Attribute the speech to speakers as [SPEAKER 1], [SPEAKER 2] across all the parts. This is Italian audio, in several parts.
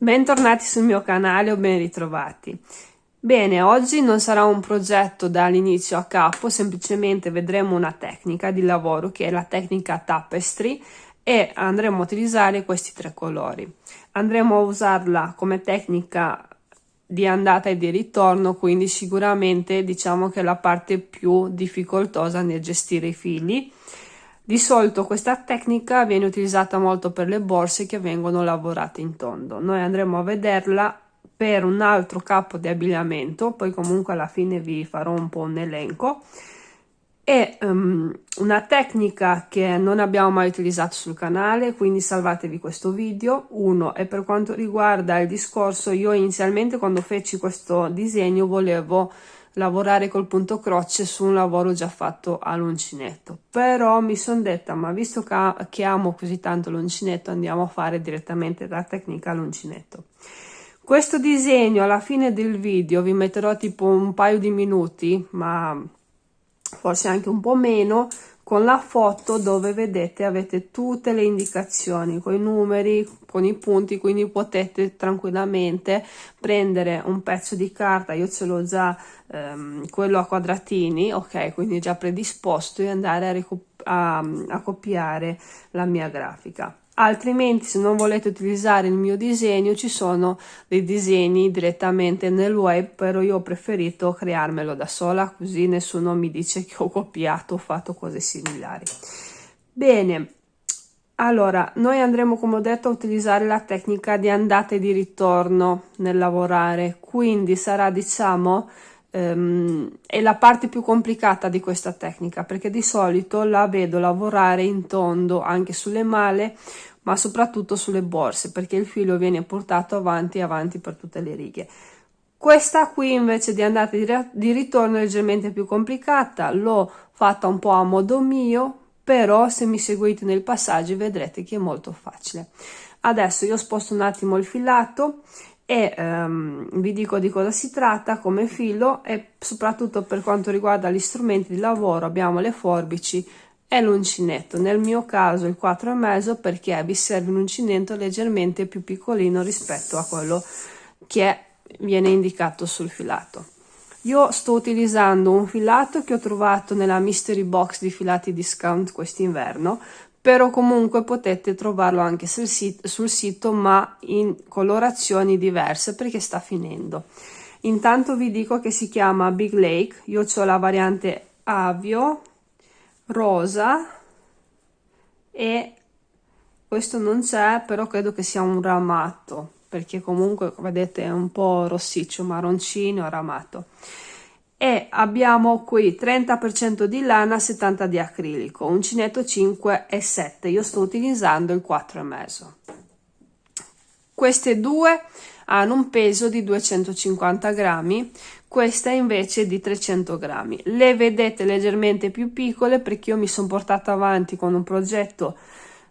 [SPEAKER 1] Bentornati sul mio canale o ben ritrovati. Bene, oggi non sarà un progetto dall'inizio a capo, semplicemente vedremo una tecnica di lavoro che è la tecnica tapestry e andremo a utilizzare questi tre colori. Andremo a usarla come tecnica di andata e di ritorno, quindi sicuramente diciamo che è la parte più difficoltosa nel gestire i fili. Di solito questa tecnica viene utilizzata molto per le borse che vengono lavorate in tondo. Noi andremo a vederla per un altro capo di abbigliamento, poi comunque alla fine vi farò un po' un elenco. È una tecnica che non abbiamo mai utilizzato sul canale, quindi salvatevi questo video. Uno, e per quanto riguarda il discorso, io inizialmente quando feci questo disegno volevo lavorare col punto croce su un lavoro già fatto all'uncinetto, però mi sono detta, ma visto che amo così tanto l'uncinetto, andiamo a fare direttamente la tecnica all'uncinetto. Questo disegno alla fine del video vi metterò tipo un paio di minuti, ma forse anche un po' meno, con la foto dove vedete avete tutte le indicazioni con i numeri, con i punti, quindi potete tranquillamente prendere un pezzo di carta, io ce l'ho già quello a quadratini, ok, quindi già predisposto, e andare a copiare la mia grafica. Altrimenti, se non volete utilizzare il mio disegno, ci sono dei disegni direttamente nel web, però io ho preferito crearmelo da sola, così nessuno mi dice che ho copiato o fatto cose similari. Bene, allora noi andremo, come ho detto, a utilizzare la tecnica di andata e di ritorno nel lavorare, quindi sarà, diciamo, è la parte più complicata di questa tecnica, perché di solito la vedo lavorare in tondo anche sulle male, ma soprattutto sulle borse, perché il filo viene portato avanti e avanti per tutte le righe. Questa qui invece di andata e di ritorno è leggermente più complicata, l'ho fatta un po' a modo mio, però se mi seguite nel passaggio vedrete che è molto facile. Adesso io sposto un attimo il filato e vi dico di cosa si tratta come filo, e soprattutto per quanto riguarda gli strumenti di lavoro abbiamo le forbici e l'uncinetto. Nel mio caso il 4,5, perché vi serve un uncinetto leggermente più piccolino rispetto a quello che viene indicato sul filato. Io sto utilizzando un filato che ho trovato nella mystery box di filati discount quest'inverno, però comunque potete trovarlo anche sul sito, ma in colorazioni diverse perché sta finendo. Intanto vi dico che si chiama Big Lake, io ho la variante avio, rosa, e questo non c'è, però credo che sia un ramato, perché comunque vedete è un po' rossiccio, marroncino, ramato. E abbiamo qui 30% di lana, 70 di acrilico, uncinetto 5,7, io sto utilizzando il 4,5. Queste due hanno un peso di 250 grammi, questa invece di 300 grammi. Le vedete leggermente più piccole perché io mi sono portata avanti con un progetto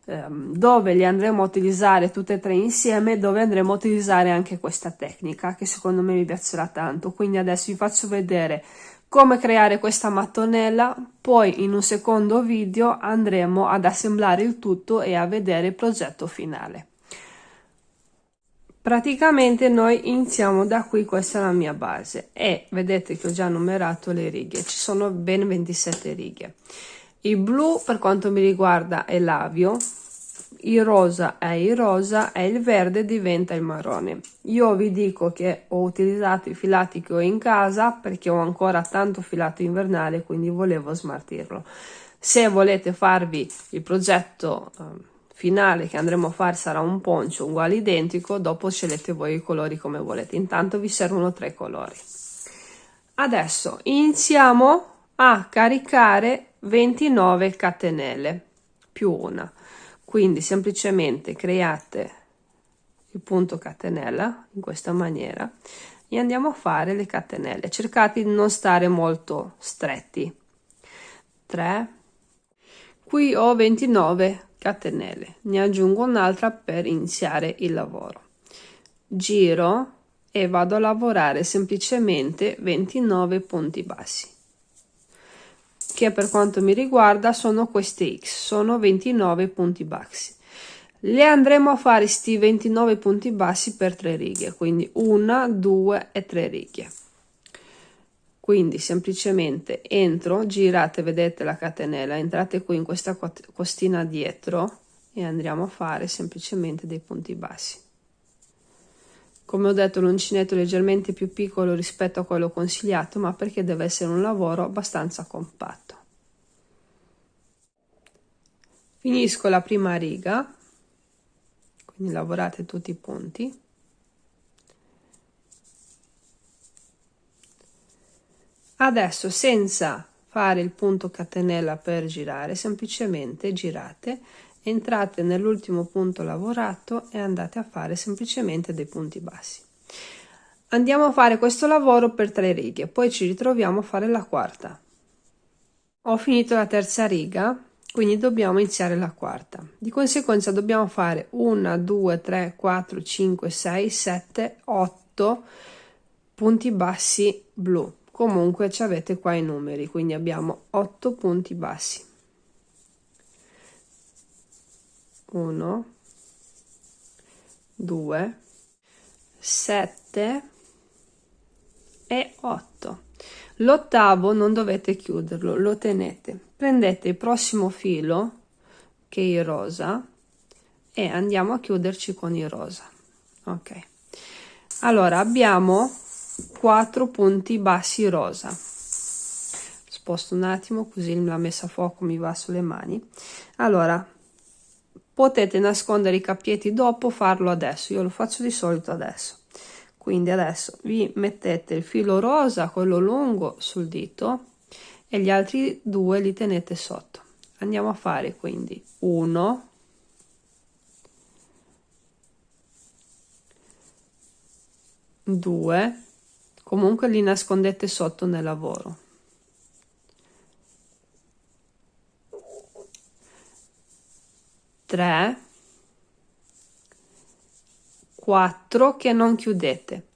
[SPEAKER 1] dove li andremo a utilizzare tutte e tre insieme, dove andremo a utilizzare anche questa tecnica che secondo me mi piacerà tanto. Quindi adesso vi faccio vedere come creare questa mattonella, poi in un secondo video andremo ad assemblare il tutto e a vedere il progetto finale. Praticamente noi iniziamo da qui, questa è la mia base e vedete che ho già numerato le righe, ci sono ben 27 righe. Il blu per quanto mi riguarda è l'avio, il rosa è il rosa e il verde diventa il marrone. Io vi dico che ho utilizzato i filati che ho in casa perché ho ancora tanto filato invernale, quindi volevo smaltirlo. Se volete farvi il progetto finale che andremo a fare sarà un poncio uguale identico, dopo scegliete voi i colori come volete. Intanto vi servono 3 colori. Adesso iniziamo a caricare 29 catenelle più una, quindi semplicemente create il punto catenella in questa maniera e andiamo a fare le catenelle. Cercate di non stare molto stretti. 3, qui ho 29 catenelle, ne aggiungo un'altra per iniziare il lavoro, giro e vado a lavorare semplicemente 29 punti bassi, che per quanto mi riguarda sono queste X, sono 29 punti bassi. le andremo a fare sti 29 punti bassi per 3 righe, quindi 1, 2 e 3 righe. Quindi semplicemente entro, girate, vedete la catenella, entrate qui in questa costina dietro e andremo a fare semplicemente dei punti bassi. Come ho detto, l'uncinetto è leggermente più piccolo rispetto a quello consigliato, ma perché deve essere un lavoro abbastanza compatto. Finisco la prima riga, quindi lavorate tutti i punti. Adesso, senza fare il punto catenella per girare, semplicemente girate, entrate nell'ultimo punto lavorato e andate a fare semplicemente dei punti bassi. Andiamo a fare questo lavoro per 3 righe, poi ci ritroviamo a fare la quarta. Ho finito la terza riga, quindi dobbiamo iniziare la quarta. Di conseguenza dobbiamo fare 1, 2, 3, 4, 5, 6, 7, 8 punti bassi blu. Comunque ci avete qua i numeri, quindi abbiamo 8 punti bassi. 1, 2, 7 e 8. L'ottavo non dovete chiuderlo, lo tenete. Prendete il prossimo filo, che è il rosa, e andiamo a chiuderci con il rosa. Ok. Allora abbiamo 4 punti bassi rosa. Sposto un attimo così la messa a fuoco mi va sulle mani. Allora potete nascondere i cappietti dopo, farlo adesso. Io lo faccio di solito adesso. Quindi adesso vi mettete il filo rosa, quello lungo, sul dito e gli altri due li tenete sotto. Andiamo a fare quindi 1, 2, comunque li nascondete sotto nel lavoro. 3, 4 che non chiudete.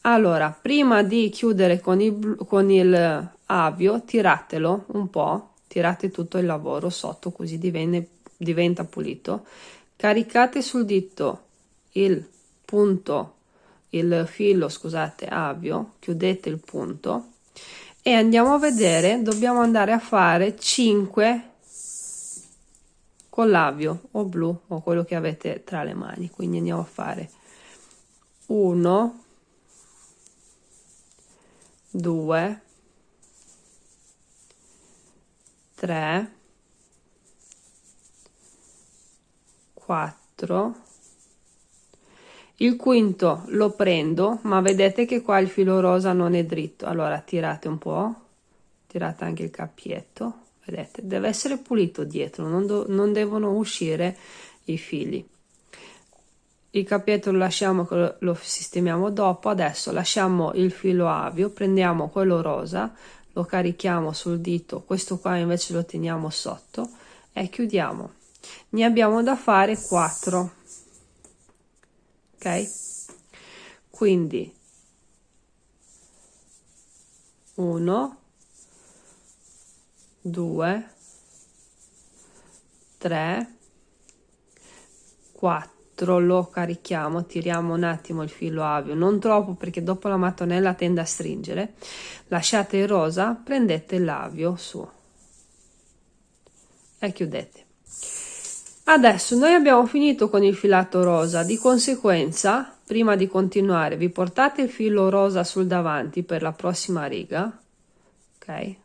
[SPEAKER 1] Allora, prima di chiudere con il avio, tiratelo un po', tirate tutto il lavoro sotto così diventa pulito. Caricate sul dito il punto, il filo, scusate, avio, chiudete il punto e andiamo a vedere, dobbiamo andare a fare 5 con l'avio o blu o quello che avete tra le mani, quindi andiamo a fare 1, 2, 3, 4, il quinto lo prendo, ma vedete che qua il filo rosa non è dritto, allora tirate un po', tirate anche il cappietto, vedete, deve essere pulito dietro, non devono uscire i fili. Il cappietto lo lasciamo, lo sistemiamo dopo. Adesso lasciamo il filo avio, prendiamo quello rosa, lo carichiamo sul dito, questo qua invece lo teniamo sotto e chiudiamo. Ne abbiamo da fare 4, ok? Quindi 1, 2, 3, 4, lo carichiamo, tiriamo un attimo il filo avio, non troppo perché dopo la mattonella tende a stringere, lasciate il rosa, prendete l'avio su e chiudete. Adesso noi abbiamo finito con il filato rosa, di conseguenza prima di continuare vi portate il filo rosa sul davanti per la prossima riga, ok?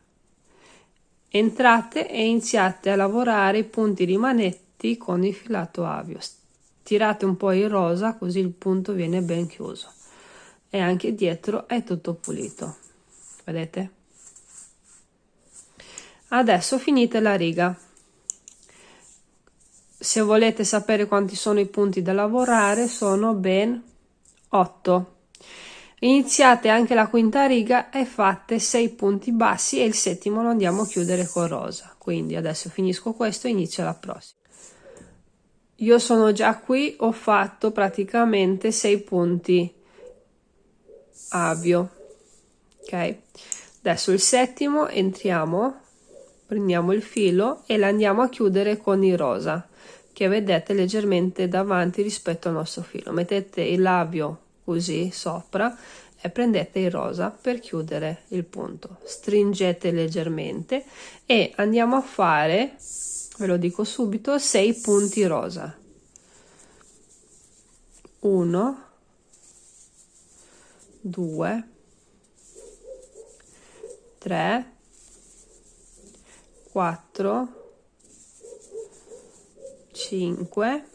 [SPEAKER 1] Entrate e iniziate a lavorare i punti rimanetti con il filato avio. Tirate un po' il rosa così il punto viene ben chiuso e anche dietro è tutto pulito, vedete? Adesso finite la riga. Se volete sapere quanti sono i punti da lavorare, sono ben 8. Iniziate anche la quinta riga e fate 6 punti bassi e il settimo lo andiamo a chiudere con rosa. Quindi adesso finisco questo e inizio la prossima. Io sono già qui, ho fatto praticamente 6 punti avio, ok? Adesso il settimo entriamo, prendiamo il filo e l'andiamo a chiudere con il rosa. che vedete leggermente davanti rispetto al nostro filo. Mettete il labio così sopra e prendete il rosa per chiudere il punto, stringete leggermente e andiamo a fare, ve lo dico subito, 6 punti rosa. 1 2 3 4 5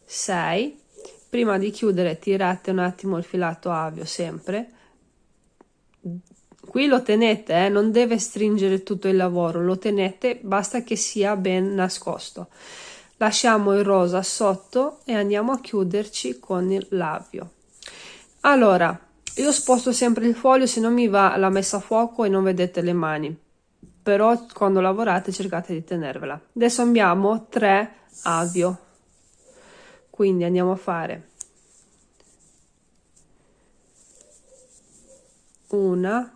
[SPEAKER 1] 6. Prima di chiudere tirate un attimo il filato avio, sempre qui lo tenete, non deve stringere tutto il lavoro, lo tenete, basta che sia ben nascosto. Lasciamo il rosa sotto e andiamo a chiuderci con il l'avio. Allora, io sposto sempre il foglio, se non mi va la messa a fuoco e non vedete le mani, però quando lavorate cercate di tenervela. Adesso abbiamo 3 avio, quindi andiamo a fare 1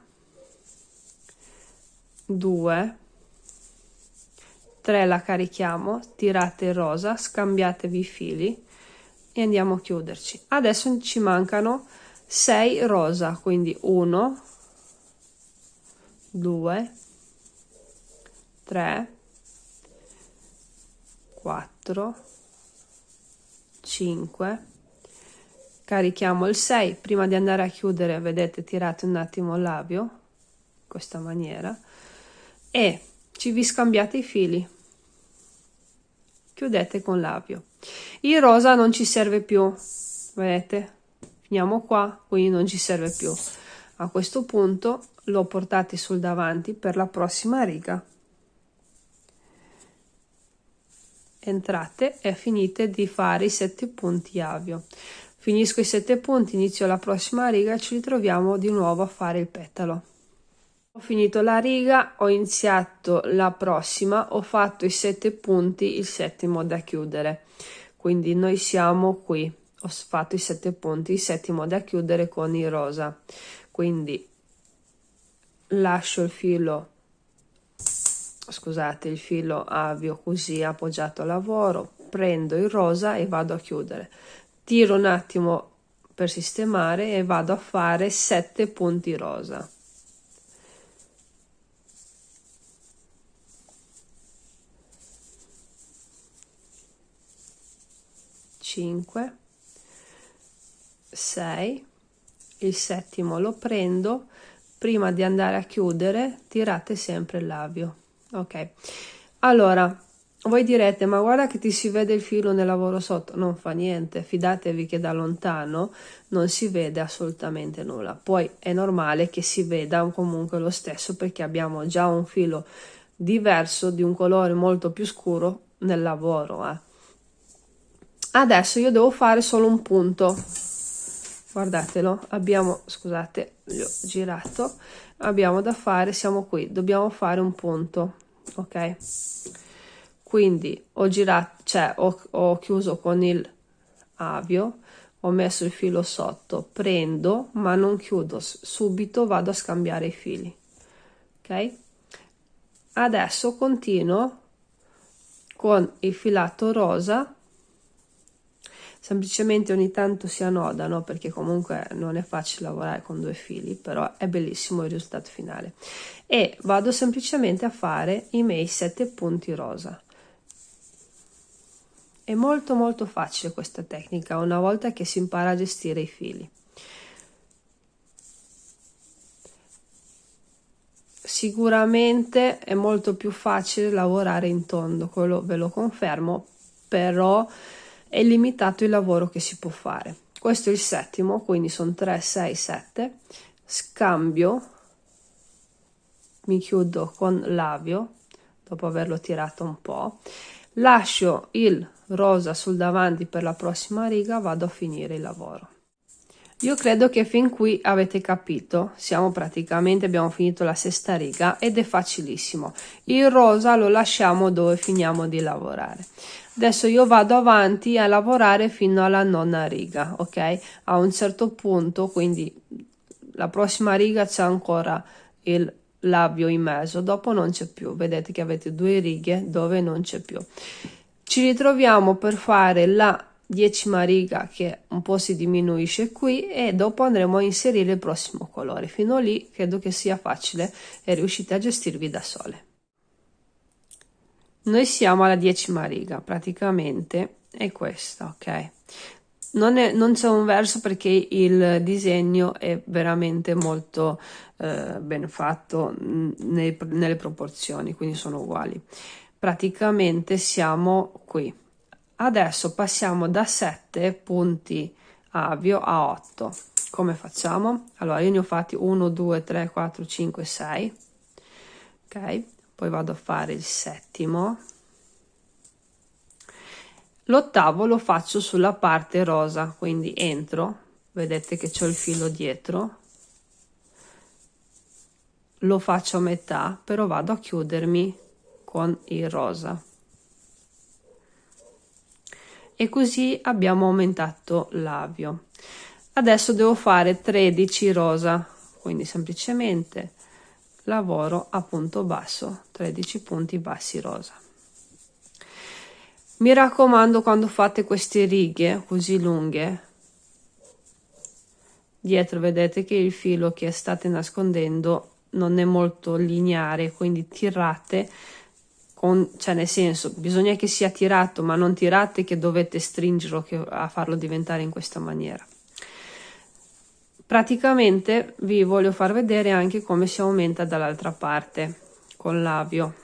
[SPEAKER 1] 2 3, la carichiamo, tirate il rosa, scambiatevi i fili e andiamo a chiuderci. Adesso ci mancano 6 rosa, quindi 1 2 3 4 5. Carichiamo il 6. Prima di andare a chiudere, vedete, tirate un attimo il labio in questa maniera e vi scambiate i fili, chiudete con l'avio. Il rosa non ci serve più, vedete, finiamo qua, quindi non ci serve più. A questo punto lo portate sul davanti per la prossima riga, entrate e finite di fare i 7 punti avio. Finisco i 7 punti, inizio la prossima riga e ci ritroviamo di nuovo a fare il petalo. Ho finito la riga, ho iniziato la prossima, ho fatto i 7 punti, il settimo da chiudere, quindi noi siamo qui, ho fatto i 7 punti, il settimo da chiudere con il rosa, quindi lascio il filo, scusate, il filo avio così appoggiato al lavoro, prendo il rosa e vado a chiudere, tiro un attimo per sistemare e vado a fare 7 punti rosa. 5 6, il settimo lo prendo, prima di andare a chiudere tirate sempre il labio. Ok, allora voi direte, ma guarda che ti si vede il filo nel lavoro sotto. Non fa niente, fidatevi che da lontano non si vede assolutamente nulla, poi è normale che si veda comunque lo stesso perché abbiamo già un filo diverso di un colore molto più scuro nel lavoro. Adesso io devo fare solo un punto, guardatelo, abbiamo, scusate, l'ho girato, abbiamo da fare, siamo qui, dobbiamo fare un punto, ok? Quindi ho girato, cioè ho chiuso con il avio, ho messo il filo sotto, prendo ma non chiudo, subito vado a scambiare i fili, ok? Adesso continuo con il filato rosa, semplicemente ogni tanto si annodano perché comunque non è facile lavorare con 2 fili, però è bellissimo il risultato finale, e vado semplicemente a fare i miei 7 punti rosa. È molto molto facile questa tecnica una volta che si impara a gestire i fili. Sicuramente è molto più facile lavorare in tondo, quello ve lo confermo, però è limitato il lavoro che si può fare. Questo è il settimo, quindi sono 3 6 7, scambio, mi chiudo con l'avio dopo averlo tirato un po', lascio il rosa sul davanti per la prossima riga, vado a finire il lavoro. Io credo che fin qui avete capito, abbiamo finito la 6ª riga ed è facilissimo. Il rosa lo lasciamo dove finiamo di lavorare. Adesso io vado avanti a lavorare fino alla 9ª riga, ok? A un certo punto, quindi la prossima riga c'è ancora il l'avvio in mezzo, dopo non c'è più, vedete che avete due righe dove non c'è più. Ci ritroviamo per fare la 10ª riga che un po' si diminuisce qui e dopo andremo a inserire il prossimo colore. Fino lì credo che sia facile e riuscite a gestirvi da sole. Noi siamo alla 10ª riga, praticamente è questa, ok? Non c'è un verso perché il disegno è veramente molto ben fatto nelle proporzioni, quindi sono uguali. Praticamente siamo qui. Adesso passiamo da 7 punti avvio a 8. Come facciamo? Allora io ne ho fatti 1, 2, 3, 4, 5, 6. Ok, poi vado a fare il settimo. L'ottavo lo faccio sulla parte rosa, quindi entro, vedete che c'ho il filo dietro, lo faccio a metà, però vado a chiudermi con il rosa. E così abbiamo aumentato l'avvio. Adesso devo fare 13 rosa, quindi semplicemente lavoro a punto basso, 13 punti bassi rosa. Mi raccomando, quando fate queste righe così lunghe, dietro vedete che il filo che state nascondendo non è molto lineare, quindi tirate cioè nel senso, bisogna che sia tirato, ma non tirate che dovete stringerlo a farlo diventare in questa maniera. Praticamente vi voglio far vedere anche come si aumenta dall'altra parte con l'avvio,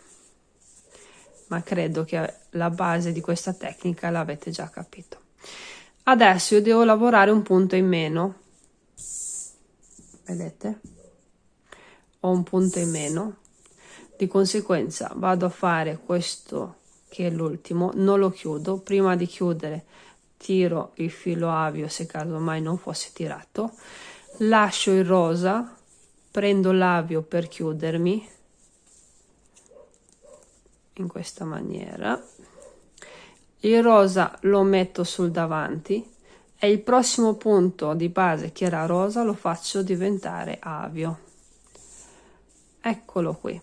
[SPEAKER 1] ma credo che la base di questa tecnica l'avete già capito. Adesso io devo lavorare un punto in meno, vedete? Ho un punto in meno, di conseguenza vado a fare questo che è l'ultimo, non lo chiudo, prima di chiudere tiro il filo avvio se caso mai non fosse tirato, lascio il rosa, prendo l'avvio per chiudermi in questa maniera, il rosa lo metto sul davanti e il prossimo punto di base che era rosa lo faccio diventare avvio. Eccolo qui.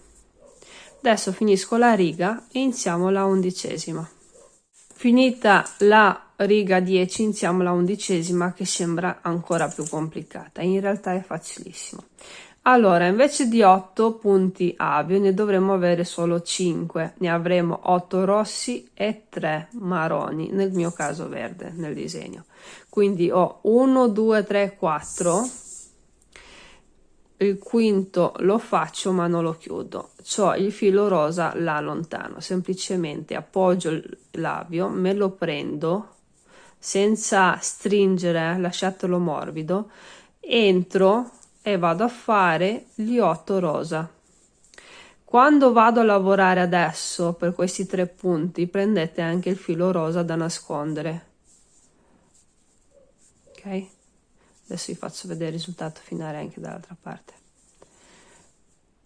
[SPEAKER 1] Adesso finisco la riga e iniziamo la 11ª. Finita la riga 10 iniziamo la 11ª che sembra ancora più complicata, in realtà è facilissimo. Allora, invece di 8 punti avvio ne dovremmo avere solo 5, ne avremo 8 rossi e 3 marroni, nel mio caso verde nel disegno. Quindi ho 1, 2, 3, 4, il quinto lo faccio ma non lo chiudo, c'ho il filo rosa là lontano, semplicemente appoggio l'avvio, me lo prendo senza stringere, lasciatelo morbido, entro e vado a fare gli 8 rosa. Quando vado a lavorare adesso per questi 3 punti prendete anche il filo rosa da nascondere, ok? Adesso vi faccio vedere il risultato finale anche dall'altra parte.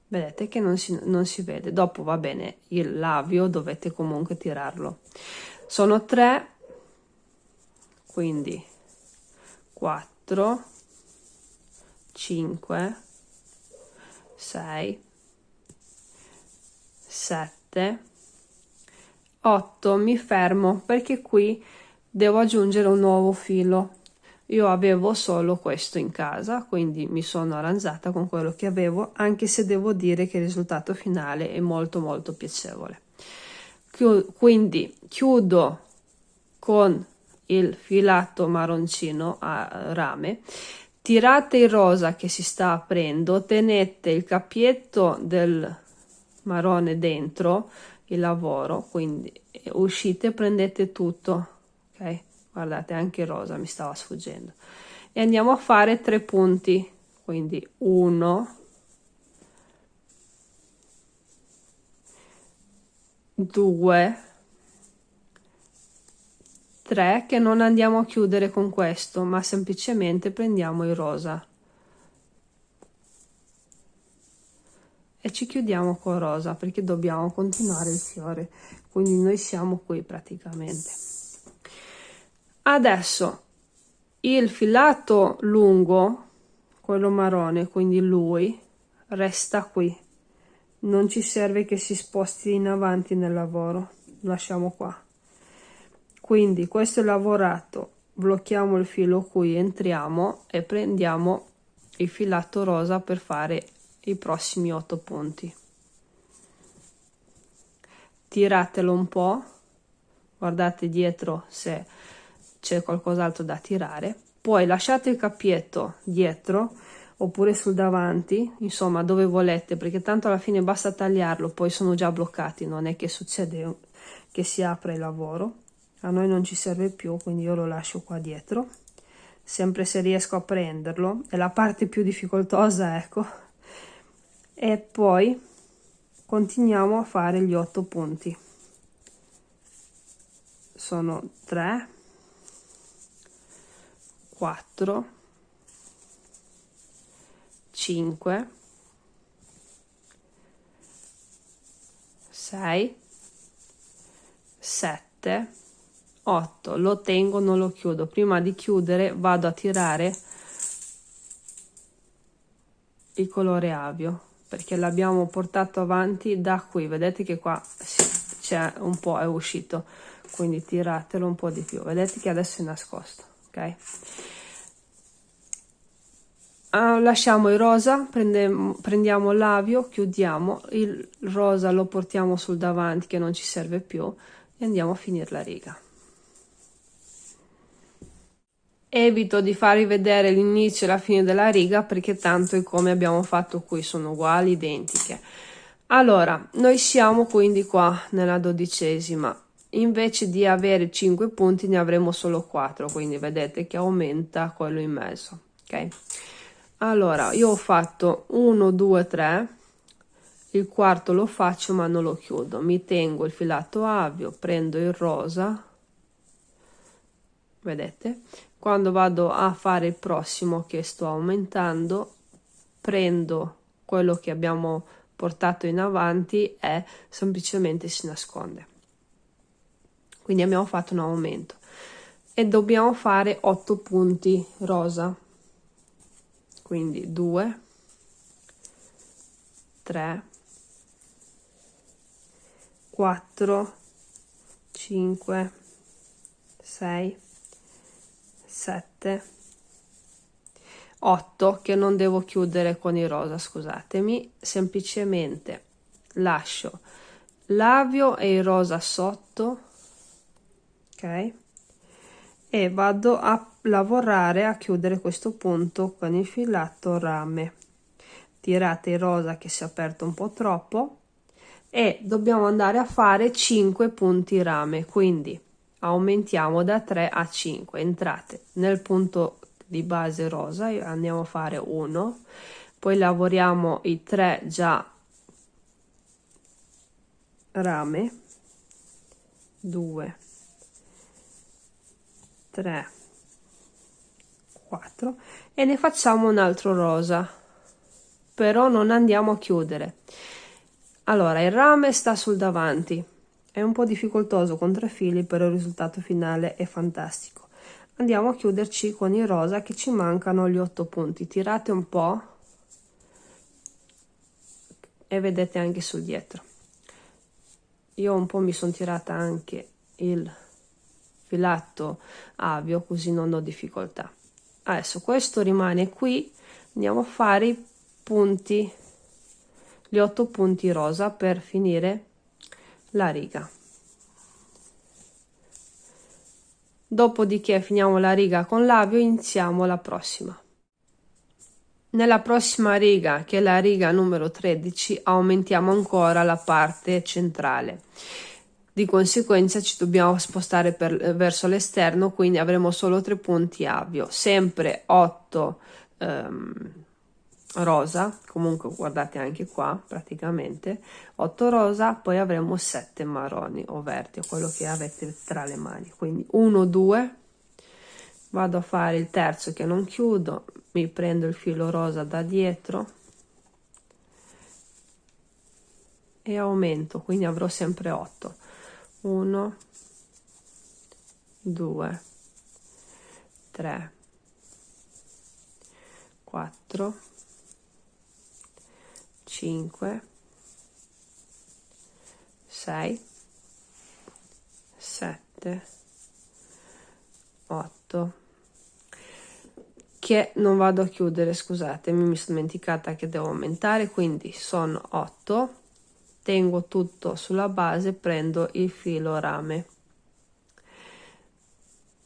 [SPEAKER 1] Vedete che non si vede. Dopo va bene, l'avvio dovete comunque tirarlo. Sono 3, quindi 4, 5, 6, 7, 8. Mi fermo perché qui devo aggiungere un nuovo filo. Io avevo solo questo in casa, quindi mi sono arrangiata con quello che avevo, anche se devo dire che il risultato finale è molto molto piacevole. Quindi chiudo con il filato marroncino a rame, tirate il rosa che si sta aprendo, tenete il cappietto del marrone dentro il lavoro, quindi uscite, prendete tutto, ok? Guardate, anche il rosa mi stava sfuggendo. E andiamo a fare 3 punti, quindi 1, 2, 3, che non andiamo a chiudere con questo, ma semplicemente prendiamo il rosa. E ci chiudiamo con rosa, perché dobbiamo continuare il fiore. Quindi noi siamo qui praticamente. Adesso il filato lungo, quello marrone, quindi lui resta qui, non ci serve che si sposti in avanti nel lavoro, lasciamo qua. Quindi questo è lavorato, blocchiamo il filo qui, entriamo e prendiamo il filato rosa per fare i prossimi 8 punti. Tiratelo un po', guardate dietro se c'è qualcos'altro da tirare, poi lasciate il cappietto dietro oppure sul davanti, insomma dove volete, perché tanto alla fine basta tagliarlo, poi sono già bloccati, non è che succede che si apre il lavoro. A noi non ci serve più, quindi io lo lascio qua dietro, sempre se riesco a prenderlo, è la parte più difficoltosa, ecco. E poi continuiamo a fare gli 8 punti. Sono 3, 4, 5, 6, 7, 8. Lo tengo, non lo chiudo. Prima di chiudere vado a tirare il colore avio, perché l'abbiamo portato avanti da qui, vedete che qua c'è un po', è uscito, quindi tiratelo un po' di più, vedete che adesso è nascosto, ok? Lasciamo il rosa, prendiamo l'avio, chiudiamo il rosa, lo portiamo sul davanti che non ci serve più e andiamo a finire la riga. Evito di farvi vedere l'inizio e la fine della riga perché tanto è come abbiamo fatto qui, sono uguali, identiche. Allora, noi siamo quindi qua nella 12ª, invece di avere 5 punti ne avremo solo 4, quindi vedete che aumenta quello in mezzo, ok? Allora, io ho fatto 1, 2, 3, il quarto lo faccio ma non lo chiudo, mi tengo il filato avio, prendo il rosa, vedete? Quando vado a fare il prossimo che sto aumentando, prendo quello che abbiamo portato in avanti e semplicemente si nasconde. Quindi abbiamo fatto un aumento e dobbiamo fare 8 punti rosa. Quindi 2, 3, 4, 5, 6, 7, 8 che non devo chiudere con il rosa, scusatemi, semplicemente lascio l'avio e il rosa sotto, ok, e vado a lavorare a chiudere questo punto con il filato rame. Tirate il rosa che si è aperto un po' troppo e dobbiamo andare a fare 5 punti rame, quindi aumentiamo da 3 a 5, entrate nel punto di base rosa, andiamo a fare 1, poi lavoriamo i 3 già rame, 2, 3, 4 e ne facciamo un altro rosa, però non andiamo a chiudere. Allora il rame sta sul davanti, è un po' difficoltoso con 3 fili, però il risultato finale è fantastico. Andiamo a chiuderci con il rosa che ci mancano gli 8 punti, tirate un po' e vedete anche sul dietro. Io un po' mi sono tirata anche il filato avio così non ho difficoltà. Adesso questo rimane qui, andiamo a fare i punti, gli 8 punti rosa per finire la riga. Dopodiché finiamo la riga con l'avio, iniziamo la prossima. Nella prossima riga, che è la riga numero 13, aumentiamo ancora la parte centrale. Di conseguenza ci dobbiamo spostare verso l'esterno, quindi avremo solo 3 punti avio, sempre 8 rosa, comunque guardate anche qua praticamente 8 rosa, poi avremo 7 marroni o verdi, quello che avete tra le mani, quindi 1, 2, vado a fare il terzo che non chiudo, mi prendo il filo rosa da dietro e aumento, quindi avrò sempre 8, 1, 2, 3, 4, 5, 6 7 8, che non vado a chiudere, scusatemi, mi sono dimenticata che devo aumentare, quindi sono 8, tengo tutto sulla base, prendo il filo rame,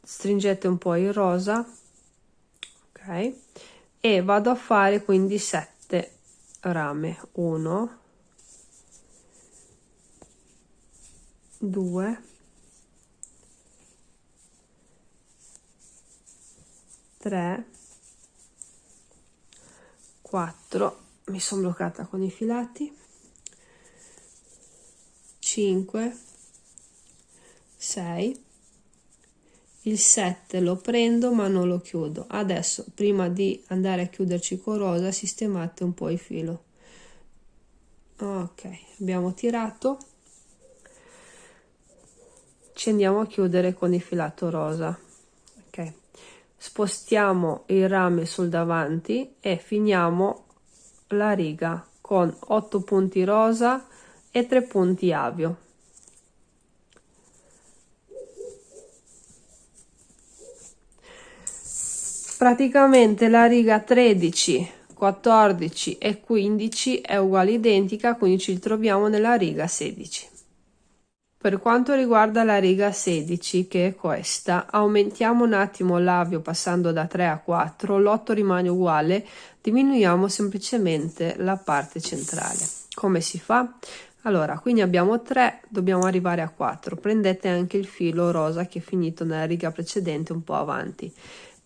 [SPEAKER 1] stringete un po' il rosa, ok, e vado a fare quindi 7 rame, 1 2 3 4, mi sono bloccata con i filati, 5 6, il 7 lo prendo ma non lo chiudo. Adesso prima di andare a chiuderci con rosa sistemate un po' il filo. Ok, abbiamo tirato, ci andiamo a chiudere con il filato rosa. Ok, spostiamo il rame sul davanti e finiamo la riga con 8 punti rosa e 3 punti avio. Praticamente la riga 13, 14 e 15 è uguale identica, quindi ci troviamo nella riga 16. Per quanto riguarda la riga 16, che è questa, aumentiamo un attimo l'avio passando da 3 a 4, l'8 rimane uguale, diminuiamo semplicemente la parte centrale. Come si fa? Allora, quindi abbiamo 3, dobbiamo arrivare a 4, prendete anche il filo rosa che è finito nella riga precedente un po' avanti,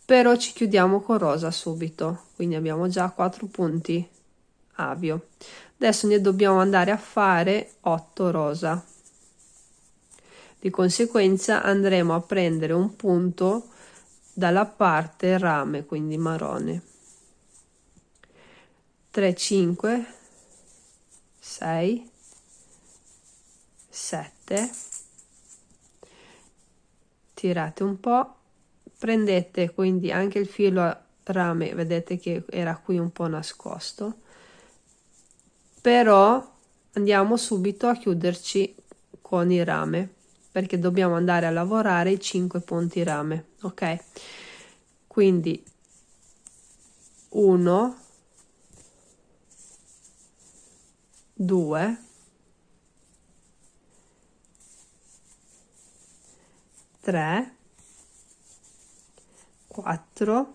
[SPEAKER 1] però ci chiudiamo con rosa subito, quindi abbiamo già 4 punti avio. Adesso ne dobbiamo andare a fare 8 rosa. Di conseguenza andremo a prendere un punto dalla parte rame, quindi marrone. 3 5 6 7, tirate un po', prendete quindi anche il filo rame, vedete che era qui un po' nascosto, però andiamo subito a chiuderci con il rame, perché dobbiamo andare a lavorare i 5 punti rame. Ok, quindi 1 2 3 4,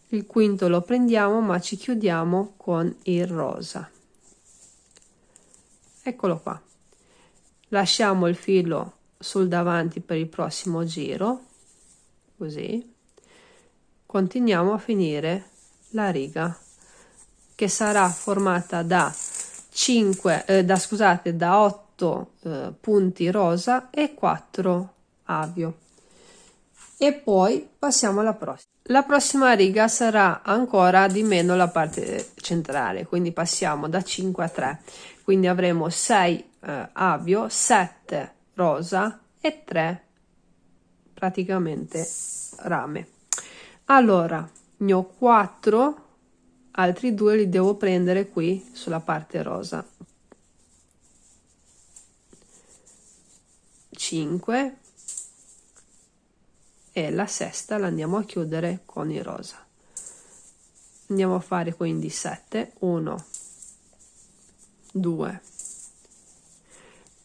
[SPEAKER 1] il quinto lo prendiamo ma ci chiudiamo con il rosa. Eccolo qua, lasciamo il filo sul davanti per il prossimo giro, così continuiamo a finire la riga che sarà formata da 8 punti rosa e 4 avio. E poi passiamo alla prossima. La prossima riga sarà ancora di meno la parte centrale, quindi passiamo da 5 a 3, quindi avremo 6 avio, 7 rosa e 3 praticamente rame. Allora ne ho 4, altri 2 li devo prendere qui sulla parte rosa. 5 e la sesta la andiamo a chiudere con il rosa. Andiamo a fare quindi 7, 1 2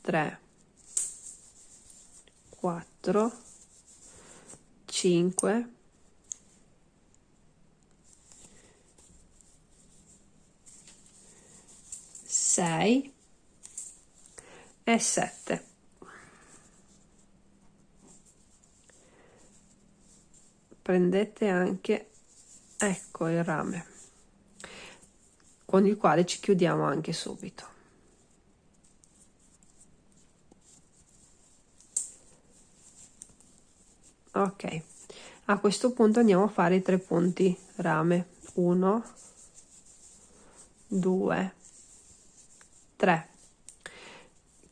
[SPEAKER 1] 3 4 5 6 e 7. Prendete anche, ecco, il rame con il quale ci chiudiamo anche subito. Ok, a questo punto andiamo a fare i 3 punti rame, 1 2 3,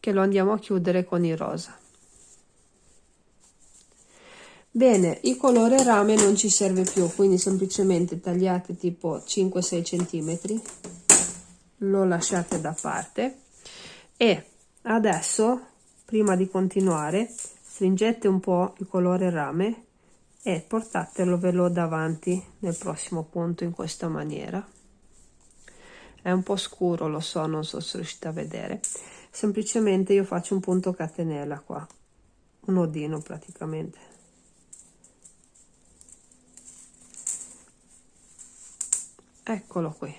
[SPEAKER 1] che lo andiamo a chiudere con il rosa. Bene, il colore rame non ci serve più, quindi semplicemente tagliate tipo 5-6 centimetri, lo lasciate da parte e Adesso, prima di continuare, stringete un po' il colore rame e portatelo davanti nel prossimo punto in questa maniera. È un po' scuro, lo so, non so se riuscite a vedere. Semplicemente io faccio un punto catenella qua, un nodino praticamente. Eccolo qui.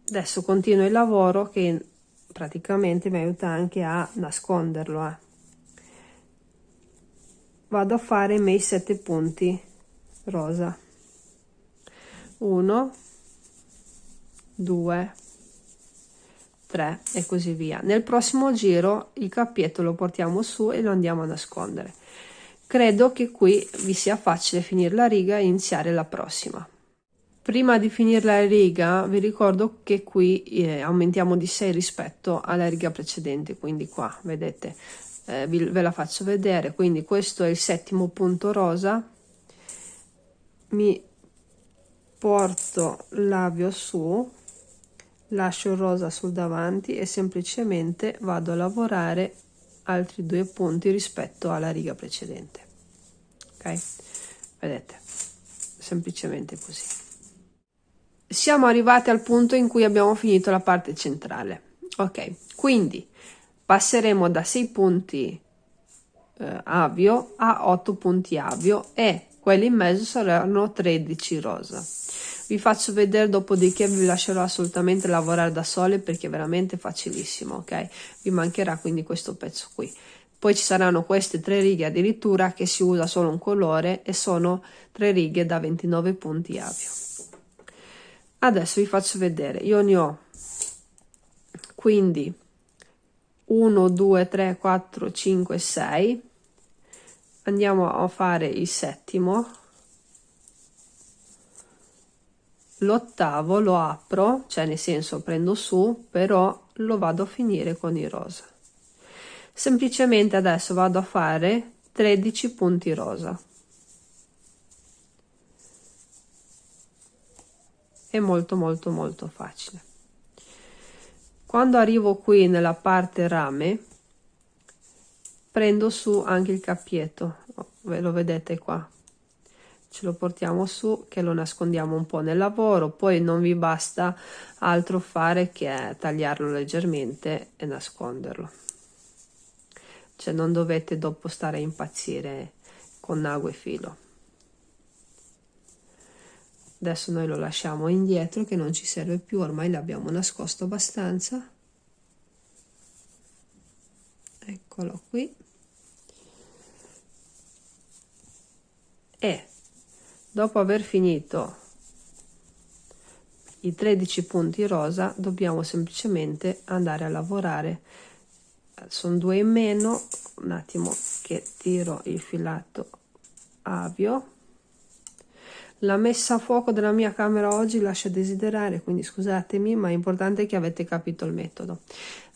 [SPEAKER 1] Adesso continuo il lavoro che praticamente mi aiuta anche a nasconderlo. Vado a fare i miei 7 punti rosa. 1, 2, 3 e così via. Nel prossimo giro il cappietto lo portiamo su e lo andiamo a nascondere. Credo che qui vi sia facile finire la riga e iniziare la prossima. Prima di finire la riga vi ricordo che qui aumentiamo di 6 rispetto alla riga precedente, quindi qua vedete, ve la faccio vedere. Quindi questo è il 7° punto rosa, mi porto l'avio su, lascio il rosa sul davanti e semplicemente vado a lavorare altri 2 punti rispetto alla riga precedente. Ok, vedete, semplicemente così. Siamo arrivati al punto in cui abbiamo finito la parte centrale. Ok, quindi passeremo da 6 punti avio a 8 punti avio e quelli in mezzo saranno 13 rosa. Vi faccio vedere, dopodiché vi lascerò assolutamente lavorare da sole perché è veramente facilissimo. Ok, vi mancherà quindi questo pezzo qui. Poi ci saranno queste 3 righe addirittura che si usa solo un colore e sono 3 righe da 29 punti avio. Adesso vi faccio vedere, io ne ho quindi 1, 2, 3, 4, 5, 6. Andiamo a fare il 7°, l'8° lo apro, cioè nel senso prendo su, però lo vado a finire con il rosa. Semplicemente adesso vado a fare 13 punti rosa. È molto facile. Quando arrivo qui nella parte rame prendo su anche il cappietto, ve lo vedete qua, ce lo portiamo su che lo nascondiamo un po' nel lavoro, poi non vi basta altro fare che tagliarlo leggermente e nasconderlo, cioè non dovete dopo stare a impazzire con ago e filo. Adesso noi lo lasciamo indietro che non ci serve più, ormai l'abbiamo nascosto abbastanza. Eccolo qui. E dopo aver finito i 13 punti rosa dobbiamo semplicemente andare a lavorare. Sono 2 in meno, un attimo che tiro il filato avio. La messa a fuoco della mia camera oggi lascia desiderare, quindi scusatemi, ma è importante che avete capito il metodo.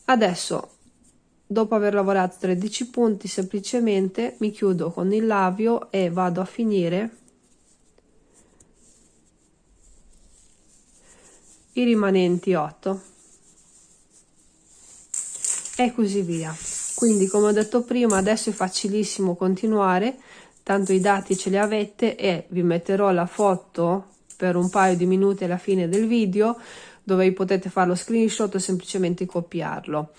[SPEAKER 1] Adesso, dopo aver lavorato 13 punti, semplicemente mi chiudo con il lavio e vado a finire i rimanenti 8 e così via. Quindi, come ho detto prima, adesso è facilissimo continuare, tanto i dati ce li avete e vi metterò la foto per un paio di minuti alla fine del video dove potete fare lo screenshot o semplicemente copiarlo.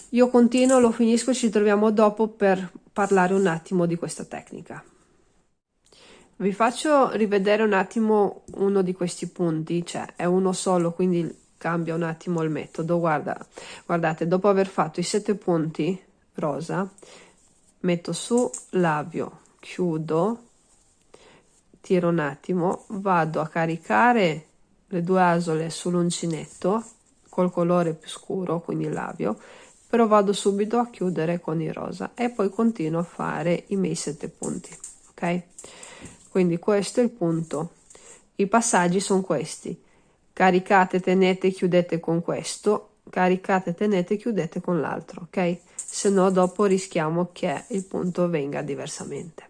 [SPEAKER 1] Io continuo, lo finisco e ci troviamo dopo per parlare un attimo di questa tecnica. Vi faccio rivedere un attimo uno di questi punti, cioè è uno solo, quindi cambia un attimo il metodo. Guardate, dopo aver fatto i 7 punti rosa, metto su l'avio, chiudo, tiro un attimo, vado a caricare le 2 asole sull'uncinetto col colore più scuro, quindi l'avio, però vado subito a chiudere con il rosa e poi continuo a fare i miei 7 punti. Ok, quindi questo è il punto. I passaggi sono questi: caricate, tenete, chiudete con questo, caricate, tenete, chiudete con l'altro. Ok, se no dopo rischiamo che il punto venga diversamente.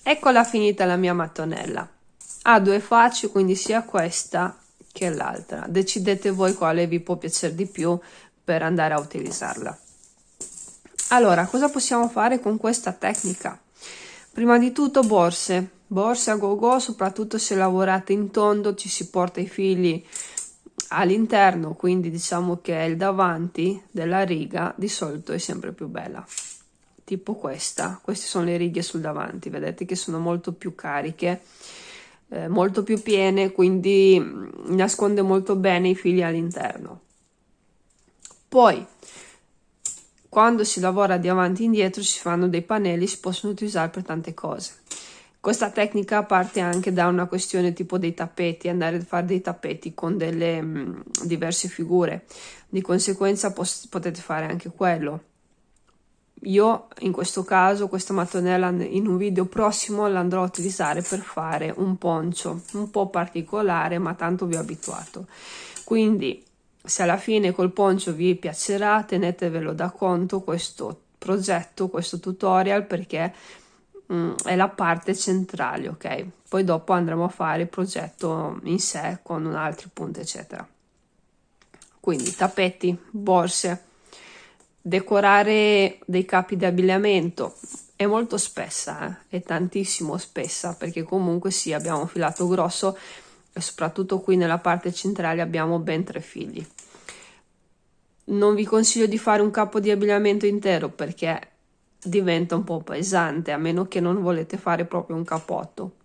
[SPEAKER 1] Eccola finita la mia mattonella. Ha 2 facce, quindi sia questa che l'altra. Decidete voi quale vi può piacere di più, per andare a utilizzarla. Allora, cosa possiamo fare con questa tecnica? Prima di tutto borse a go-go, soprattutto se lavorate in tondo, ci si porta i fili all'interno, quindi diciamo che il davanti della riga di solito è sempre più bella, tipo queste sono le righe sul davanti, vedete che sono molto più cariche, molto più piene, quindi nasconde molto bene i fili all'interno. Poi quando si lavora di avanti e indietro si fanno dei pannelli, si possono utilizzare per tante cose. Questa tecnica parte anche da una questione tipo dei tappeti, andare a fare dei tappeti con delle diverse figure, di conseguenza potete fare anche quello. Io in questo caso questa mattonella in un video prossimo l'andrò a utilizzare per fare un poncio un po' particolare, ma tanto vi ho abituato. Quindi se alla fine col poncio vi piacerà, tenetevelo da conto questo progetto, questo tutorial, perché è la parte centrale, ok? Poi dopo andremo a fare il progetto in sé con altri punti eccetera. Quindi tappeti, borse, decorare dei capi di abbigliamento è molto spessa, è tantissimo spessa, perché comunque sì, abbiamo un filato grosso e soprattutto qui nella parte centrale abbiamo ben 3 fili. Non vi consiglio di fare un capo di abbigliamento intero perché diventa un po' pesante, a meno che non volete fare proprio un cappotto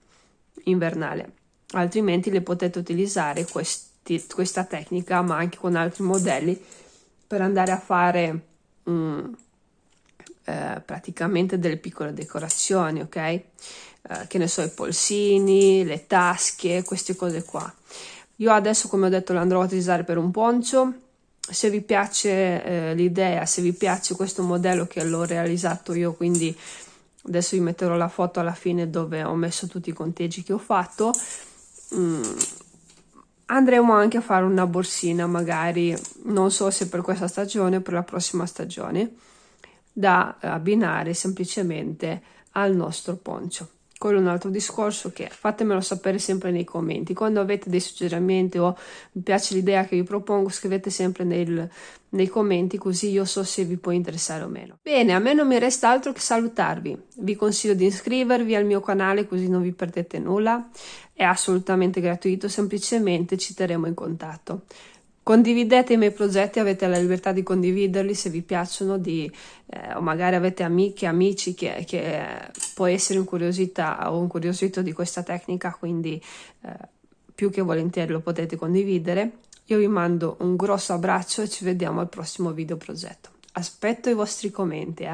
[SPEAKER 1] invernale, altrimenti le potete utilizzare questa tecnica, ma anche con altri modelli, per andare a fare praticamente delle piccole decorazioni, ok? Che ne so, i polsini, le tasche, queste cose qua. Io adesso, come ho detto, l'andrò a utilizzare per un poncio. Se vi piace l'idea, se vi piace questo modello che l'ho realizzato io, quindi adesso vi metterò la foto alla fine dove ho messo tutti i conteggi che ho fatto, andremo anche a fare una borsina, magari, non so se per questa stagione o per la prossima stagione, da abbinare semplicemente al nostro poncio. Quello è un altro discorso che fatemelo sapere sempre nei commenti. Quando avete dei suggerimenti o vi piace l'idea che vi propongo, scrivete sempre nei commenti, così io so se vi può interessare o meno. Bene, a me non mi resta altro che salutarvi. Vi consiglio di iscrivervi al mio canale così non vi perdete nulla. È assolutamente gratuito, semplicemente ci terremo in contatto. Condividete i miei progetti, avete la libertà di condividerli se vi piacciono, o magari avete amiche, amici che può essere incuriosita o incuriosito di questa tecnica, quindi più che volentieri lo potete condividere. Io vi mando un grosso abbraccio e ci vediamo al prossimo video progetto. Aspetto i vostri commenti,